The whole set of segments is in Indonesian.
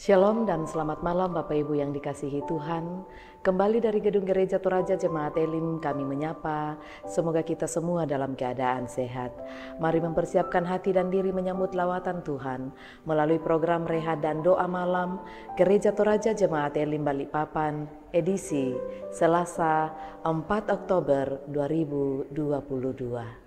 Shalom dan selamat malam Bapak Ibu yang dikasihi Tuhan. Kembali dari Gedung Gereja Toraja Jemaat Elim kami menyapa, semoga kita semua dalam keadaan sehat. Mari mempersiapkan hati dan diri menyambut lawatan Tuhan melalui program Rehat dan Doa Malam Gereja Toraja Jemaat Elim Balikpapan, edisi Selasa 4 Oktober 2022.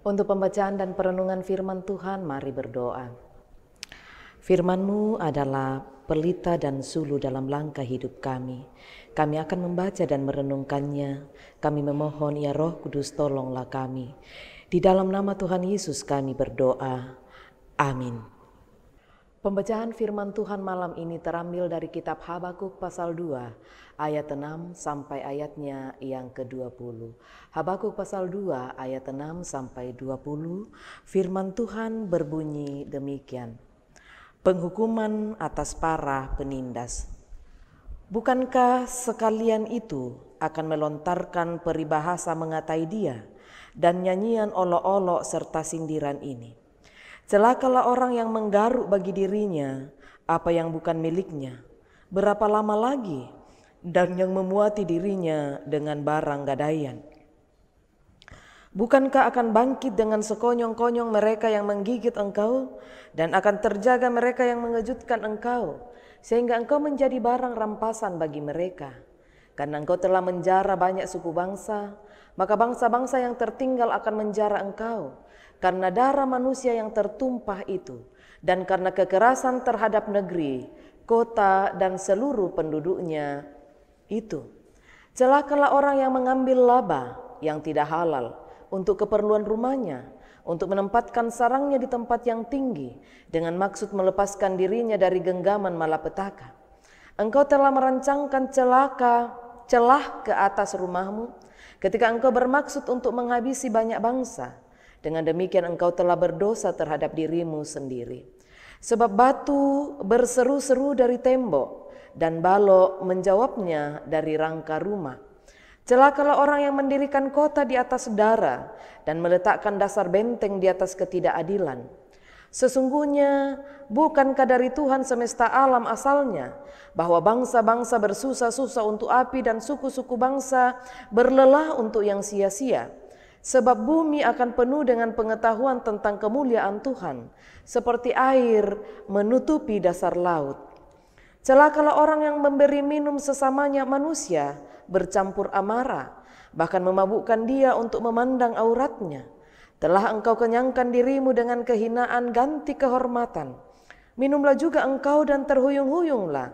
Untuk pembacaan dan perenungan firman Tuhan, mari berdoa. Firman-Mu adalah pelita dan sulu dalam langkah hidup kami. Kami akan membaca dan merenungkannya. Kami memohon ya Roh Kudus, tolonglah kami. Di dalam nama Tuhan Yesus kami berdoa. Amin. Pembacaan firman Tuhan malam ini terambil dari kitab Habakuk pasal 2 ayat 6 sampai ayatnya yang ke-20. Habakuk pasal 2 ayat 6 sampai 20, firman Tuhan berbunyi demikian. Penghukuman atas para penindas. Bukankah sekalian itu akan melontarkan peribahasa mengatai dia dan nyanyian olok-olok serta sindiran ini? Celakalah orang yang menggaruk bagi dirinya apa yang bukan miliknya. Berapa lama lagi? Dan yang memuati dirinya dengan barang gadaian. Bukankah akan bangkit dengan sekonyong-konyong mereka yang menggigit engkau, dan akan terjaga mereka yang mengejutkan engkau, sehingga engkau menjadi barang rampasan bagi mereka. Karena engkau telah menjara banyak suku bangsa, maka bangsa-bangsa yang tertinggal akan menjara engkau. Karena darah manusia yang tertumpah itu, dan karena kekerasan terhadap negeri, kota, dan seluruh penduduknya itu. Celakalah orang yang mengambil laba yang tidak halal untuk keperluan rumahnya, untuk menempatkan sarangnya di tempat yang tinggi, dengan maksud melepaskan dirinya dari genggaman malapetaka. Engkau telah merancangkan celah ke atas rumahmu, ketika engkau bermaksud untuk menghabisi banyak bangsa. Dengan demikian engkau telah berdosa terhadap dirimu sendiri. Sebab batu berseru-seru dari tembok, dan balok menjawabnya dari rangka rumah. Celakalah orang yang mendirikan kota di atas darah, dan meletakkan dasar benteng di atas ketidakadilan. Sesungguhnya bukankah dari Tuhan semesta alam asalnya, bahwa bangsa-bangsa bersusah-susah untuk api dan suku-suku bangsa berlelah untuk yang sia-sia? Sebab bumi akan penuh dengan pengetahuan tentang kemuliaan Tuhan, seperti air menutupi dasar laut. Celakalah orang yang memberi minum sesamanya manusia bercampur amarah, bahkan memabukkan dia untuk memandang auratnya. Telah engkau kenyangkan dirimu dengan kehinaan ganti kehormatan. Minumlah juga engkau dan terhuyung-huyunglah.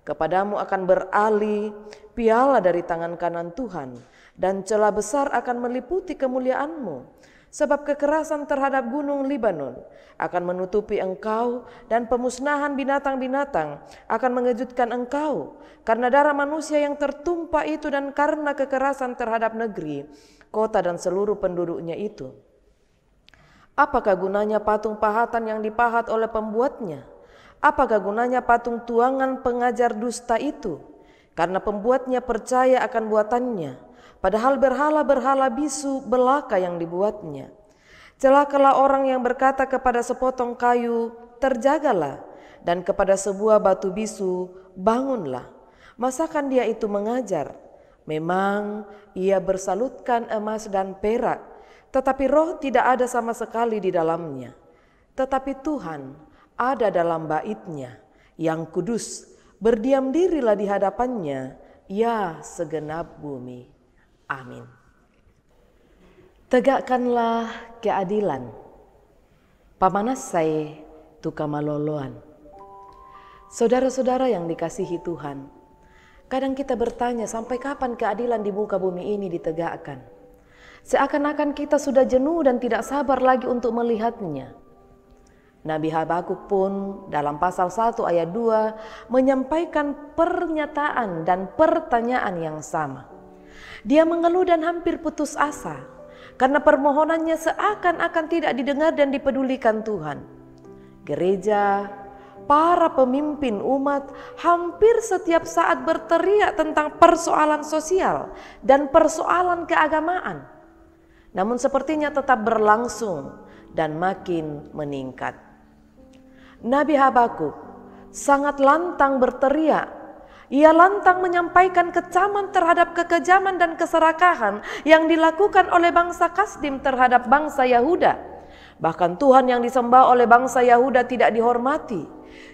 Kepadamu akan beralih piala dari tangan kanan Tuhan, dan celah besar akan meliputi kemuliaanmu. Sebab kekerasan terhadap gunung Libanon akan menutupi engkau, dan pemusnahan binatang-binatang akan mengejutkan engkau karena darah manusia yang tertumpah itu dan karena kekerasan terhadap negeri, kota dan seluruh penduduknya itu. Apakah gunanya patung pahatan yang dipahat oleh pembuatnya? Apakah gunanya patung tuangan pengajar dusta itu? Karena pembuatnya percaya akan buatannya, padahal berhala-berhala bisu belaka yang dibuatnya. Celakalah orang yang berkata kepada sepotong kayu, terjagalah, dan kepada sebuah batu bisu, bangunlah. Masakan dia itu mengajar? Memang ia bersalutkan emas dan perak, tetapi roh tidak ada sama sekali di dalamnya. Tetapi Tuhan ada dalam baitnya yang kudus, berdiam dirilah di hadapannya, ya segenap bumi. Amin. Tegakkanlah keadilan, pamanasai tukamaloloan. Saudara-saudara yang dikasihi Tuhan, kadang kita bertanya sampai kapan keadilan di muka bumi ini ditegakkan. Seakan-akan kita sudah jenuh dan tidak sabar lagi untuk melihatnya. Nabi Habakuk pun dalam pasal 1 ayat 2 menyampaikan pernyataan dan pertanyaan yang sama. Dia mengeluh dan hampir putus asa karena permohonannya seakan-akan tidak didengar dan dipedulikan Tuhan. Gereja, para pemimpin umat hampir setiap saat berteriak tentang persoalan sosial dan persoalan keagamaan. Namun sepertinya tetap berlangsung dan makin meningkat. Nabi Habakuk sangat lantang berteriak. Ia lantang menyampaikan kecaman terhadap kekejaman dan keserakahan yang dilakukan oleh bangsa Kasdim terhadap bangsa Yahuda. Bahkan Tuhan yang disembah oleh bangsa Yahuda tidak dihormati.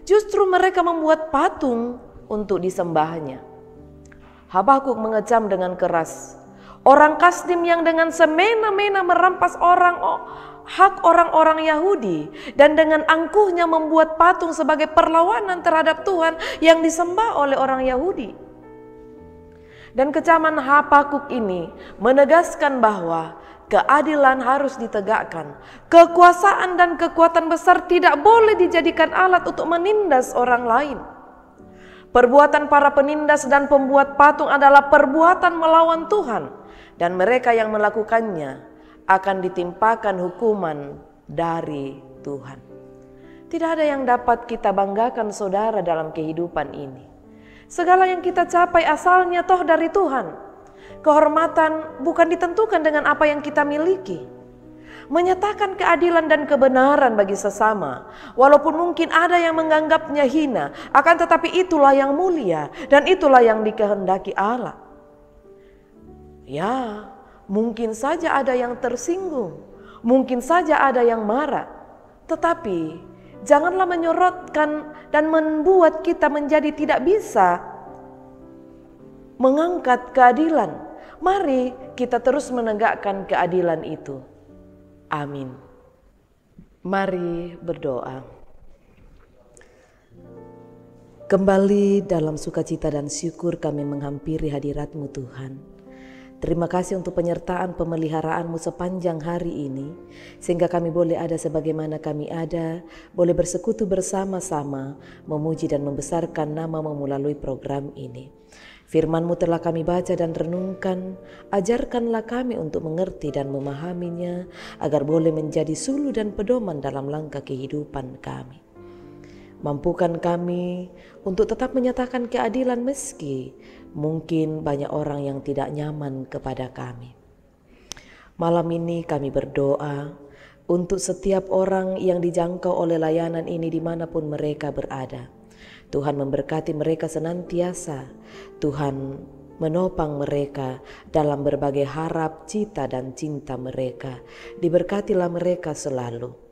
Justru mereka membuat patung untuk disembahnya. Habakuk mengecam dengan keras orang Kasdim yang dengan semena-mena merampas hak orang-orang Yahudi dan dengan angkuhnya membuat patung sebagai perlawanan terhadap Tuhan yang disembah oleh orang Yahudi. Dan kecaman Habakuk ini menegaskan bahwa keadilan harus ditegakkan. Kekuasaan dan kekuatan besar tidak boleh dijadikan alat untuk menindas orang lain. Perbuatan para penindas dan pembuat patung adalah perbuatan melawan Tuhan, dan mereka yang melakukannya akan ditimpakan hukuman dari Tuhan. Tidak ada yang dapat kita banggakan saudara dalam kehidupan ini. Segala yang kita capai asalnya toh dari Tuhan. Kehormatan bukan ditentukan dengan apa yang kita miliki. Menyatakan keadilan dan kebenaran bagi sesama, walaupun mungkin ada yang menganggapnya hina, akan tetapi itulah yang mulia dan itulah yang dikehendaki Allah. Ya, mungkin saja ada yang tersinggung, mungkin saja ada yang marah, tetapi janganlah menyorotkan dan membuat kita menjadi tidak bisa mengangkat keadilan. Mari kita terus menegakkan keadilan itu. Amin. Mari berdoa. Kembali dalam sukacita dan syukur kami menghampiri hadirat-Mu Tuhan. Terima kasih untuk penyertaan pemeliharaan-Mu sepanjang hari ini, sehingga kami boleh ada sebagaimana kami ada, boleh bersekutu bersama-sama, memuji dan membesarkan nama-Mu melalui program ini. Firman-Mu telah kami baca dan renungkan, ajarkanlah kami untuk mengerti dan memahaminya, agar boleh menjadi suluh dan pedoman dalam langkah kehidupan kami. Mampukan kami untuk tetap menyatakan keadilan meski mungkin banyak orang yang tidak nyaman kepada kami. Malam ini kami berdoa untuk setiap orang yang dijangkau oleh layanan ini dimanapun mereka berada. Tuhan memberkati mereka senantiasa. Tuhan menopang mereka dalam berbagai harap, cita dan cinta mereka. Diberkatilah mereka selalu.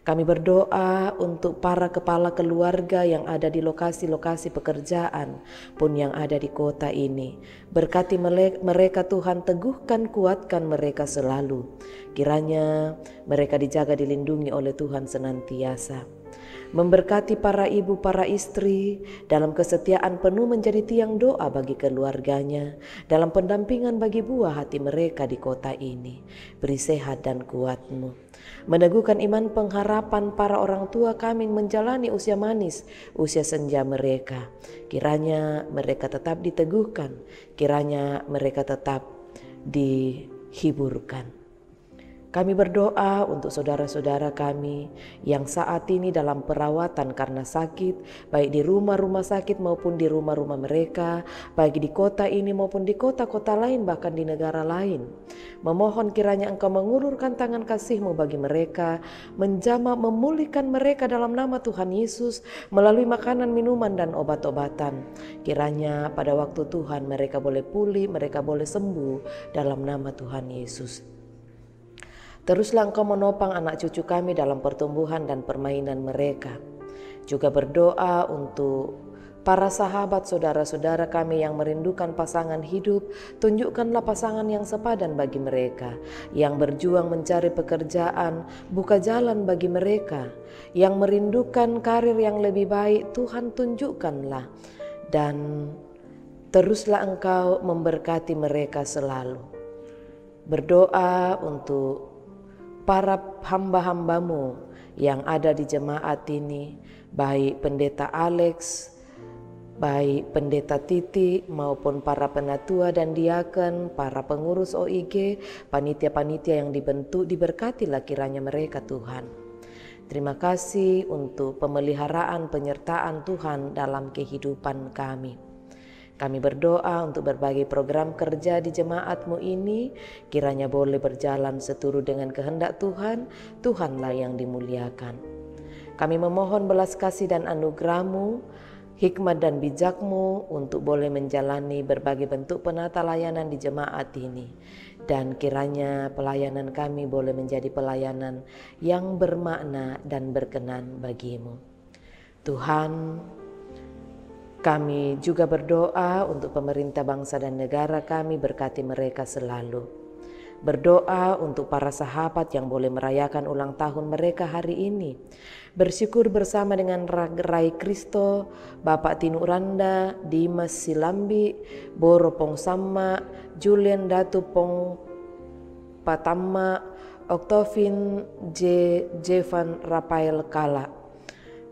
Kami berdoa untuk para kepala keluarga yang ada di lokasi-lokasi pekerjaan pun yang ada di kota ini. Berkati mereka Tuhan, teguhkan, kuatkan mereka selalu. Kiranya mereka dijaga, dilindungi oleh Tuhan senantiasa. memberkati para ibu, para istri dalam kesetiaan penuh menjadi tiang doa bagi keluarganya, dalam pendampingan bagi buah hati mereka di kota ini. Beri sehat dan kuat-Mu. Meneguhkan iman pengharapan para orang tua kami menjalani usia manis, usia senja mereka. Kiranya mereka tetap diteguhkan, kiranya mereka tetap dihiburkan. Kami berdoa untuk saudara-saudara kami yang saat ini dalam perawatan karena sakit, baik di rumah-rumah sakit maupun di rumah-rumah mereka, baik di kota ini maupun di kota-kota lain, bahkan di negara lain. Memohon kiranya Engkau mengulurkan tangan kasih-Mu bagi mereka, menjamah memulihkan mereka dalam nama Tuhan Yesus melalui makanan, minuman, dan obat-obatan. Kiranya pada waktu Tuhan mereka boleh pulih, mereka boleh sembuh dalam nama Tuhan Yesus. Teruslah Engkau menopang anak cucu kami dalam pertumbuhan dan permainan mereka. Juga berdoa untuk para sahabat saudara-saudara kami yang merindukan pasangan hidup. Tunjukkanlah pasangan yang sepadan bagi mereka, yang berjuang mencari pekerjaan, buka jalan bagi mereka, yang merindukan karir yang lebih baik. Tuhan tunjukkanlah, dan teruslah Engkau memberkati mereka selalu. Berdoa untuk para hamba-hamba-Mu yang ada di jemaat ini, baik Pendeta Alex, baik Pendeta Titi maupun para penatua dan diaken, para pengurus OIG, panitia-panitia yang dibentuk, diberkatilah kiranya mereka Tuhan. Terima kasih untuk pemeliharaan penyertaan Tuhan dalam kehidupan kami. Kami berdoa untuk berbagai program kerja di jemaat-Mu ini, kiranya boleh berjalan seturut dengan kehendak Tuhan, Tuhanlah yang dimuliakan. Kami memohon belas kasih dan anugerah-Mu, hikmat dan bijak-Mu untuk boleh menjalani berbagai bentuk penata layanan di jemaat ini. Dan kiranya pelayanan kami boleh menjadi pelayanan yang bermakna dan berkenan bagi-Mu. Tuhan, kami juga berdoa untuk pemerintah bangsa dan negara kami, berkati mereka selalu. Berdoa untuk para sahabat yang boleh merayakan ulang tahun mereka hari ini. Bersyukur bersama dengan Rai Kristo, Bapak Tinu Randa, Dimas Silambi, Boro Pong Sama, Julian Datu Pong Patama, Octavin Jevan Rafael Kala.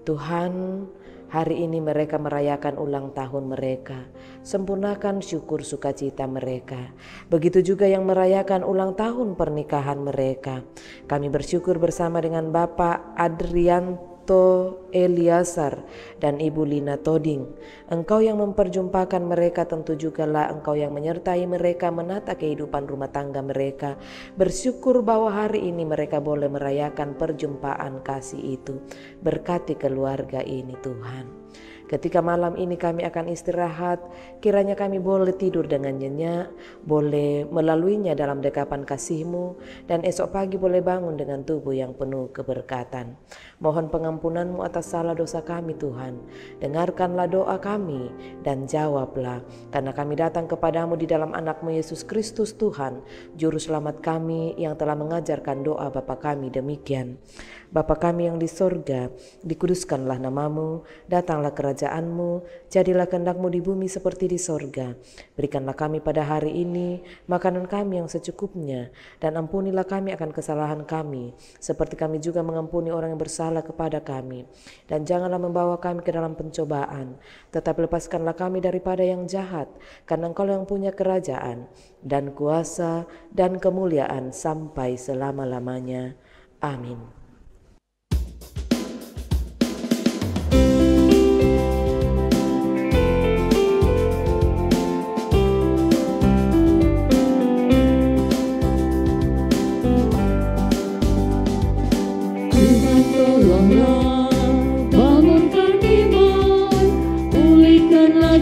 Tuhan, hari ini mereka merayakan ulang tahun mereka. Sempurnakan syukur sukacita mereka. Begitu juga yang merayakan ulang tahun pernikahan mereka. Kami bersyukur bersama dengan Bapak Adrianto Eliasar dan Ibu Lina Toding. Engkau yang memperjumpakan mereka, tentu jugalah Engkau yang menyertai mereka menata kehidupan rumah tangga mereka. Bersyukur bahwa hari ini mereka boleh merayakan perjumpaan kasih itu. Berkati keluarga ini Tuhan. Ketika malam ini kami akan istirahat, kiranya kami boleh tidur dengan nyenyak, boleh melaluinya dalam dekapan kasih-Mu, dan esok pagi boleh bangun dengan tubuh yang penuh keberkatan. Mohon pengampunan-Mu atas salah dosa kami Tuhan. Dengarkanlah doa kami dan jawablah, karena kami datang kepadamu di dalam anak-Mu Yesus Kristus Tuhan, Juru Selamat kami yang telah mengajarkan doa Bapa kami demikian. Bapa kami yang di sorga, dikuduskanlah nama-Mu, datanglah kerajaan-Mu, jadilah kehendak-Mu di bumi seperti di sorga. Berikanlah kami pada hari ini makanan kami yang secukupnya, dan ampunilah kami akan kesalahan kami, seperti kami juga mengampuni orang yang bersalah kepada kami. Dan janganlah membawa kami ke dalam pencobaan, tetapi lepaskanlah kami daripada yang jahat, karena Engkau yang punya kerajaan, dan kuasa, dan kemuliaan sampai selama-lamanya. Amin.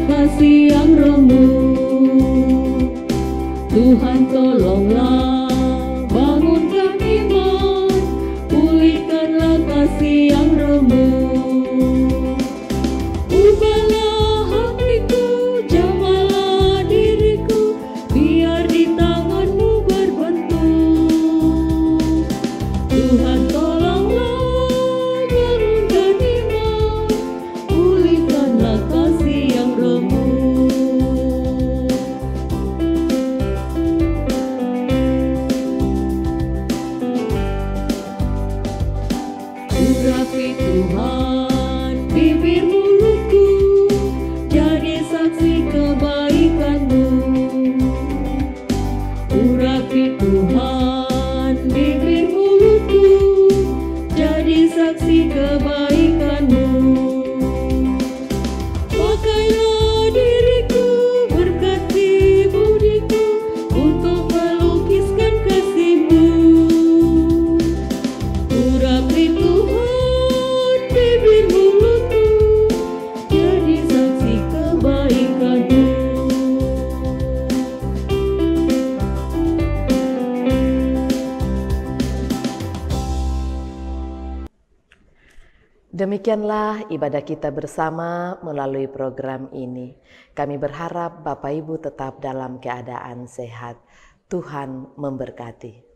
Kasih yang remuk, Tuhan tolonglah bangunkan iman, pulihkanlah kasih yang remuk. Ubahlah hatiku, jamahlah diriku, biar di tangan-Mu berbentuk. Tuhan tolonglah bangunkan iman, Urapi Tuhan bibir mulutku, jadi saksi kebaikan-Mu. Pakailah diriku, berkati budiku, untuk melukiskan kasih-Mu. Urapi Tuhan bibir mulutku, jadi saksi kebaikan-Mu. Demikianlah ibadah kita bersama melalui program ini. Kami berharap Bapak Ibu tetap dalam keadaan sehat. Tuhan memberkati.